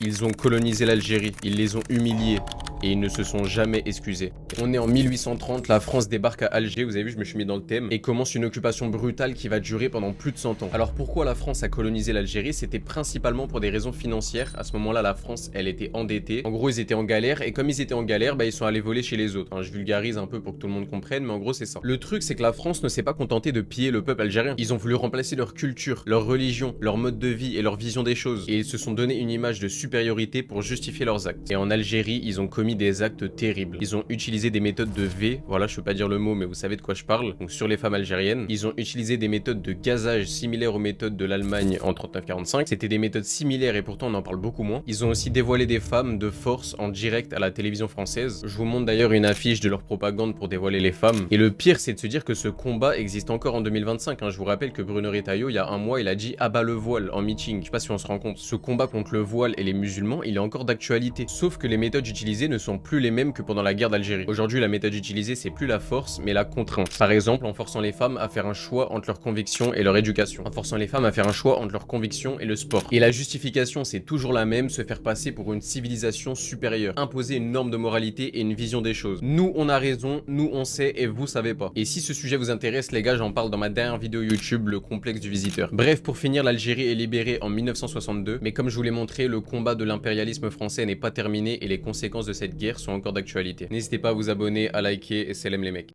Ils ont colonisé l'Algérie, ils les ont humiliés. Et ils ne se sont jamais excusés. On est en 1830, la France débarque à Alger, vous avez vu, je me suis mis dans le thème, et commence une occupation brutale qui va durer pendant plus de 100 ans. Alors pourquoi la France a colonisé l'Algérie? C'était principalement pour des raisons financières. À ce moment-là, la France, elle était endettée. En gros, ils étaient en galère, et comme ils étaient en galère, bah, ils sont allés voler chez les autres. Enfin, je vulgarise un peu pour que tout le monde comprenne, mais en gros, c'est ça. Le truc, c'est que la France ne s'est pas contentée de piller le peuple algérien. Ils ont voulu remplacer leur culture, leur religion, leur mode de vie et leur vision des choses. Et ils se sont donné une image de supériorité pour justifier leurs actes. Et en Algérie, ils ont commis des actes terribles. Ils ont utilisé des méthodes de V, voilà, je peux pas dire le mot, mais vous savez de quoi je parle, donc sur les femmes algériennes. Ils ont utilisé des méthodes de gazage similaires aux méthodes de l'Allemagne en 39-45. C'était des méthodes similaires et pourtant on en parle beaucoup moins. Ils ont aussi dévoilé des femmes de force en direct à la télévision française. Je vous montre d'ailleurs une affiche de leur propagande pour dévoiler les femmes. Et le pire, c'est de se dire que ce combat existe encore en 2025. Hein. Je vous rappelle que Bruno Retailleau, il y a un mois, il a dit « abat le voile » en meeting. Je sais pas si on se rend compte. Ce combat contre le voile et les musulmans, il est encore d'actualité. Sauf que les méthodes utilisées ne sont plus les mêmes que pendant la guerre d'Algérie. Aujourd'hui, la méthode utilisée, c'est plus la force, mais la contrainte. Par exemple, en forçant les femmes à faire un choix entre leurs convictions et leur éducation. En forçant les femmes à faire un choix entre leurs convictions et le sport. Et la justification, c'est toujours la même, se faire passer pour une civilisation supérieure. Imposer une norme de moralité et une vision des choses. Nous, on a raison, nous, on sait, et vous savez pas. Et si ce sujet vous intéresse, les gars, j'en parle dans ma dernière vidéo YouTube, le complexe du visiteur. Bref, pour finir, l'Algérie est libérée en 1962, mais comme je vous l'ai montré, le combat de l'impérialisme français n'est pas terminé et les conséquences de cette guerre sont encore d'actualité. N'hésitez pas à vous abonner, à liker et salam les mecs.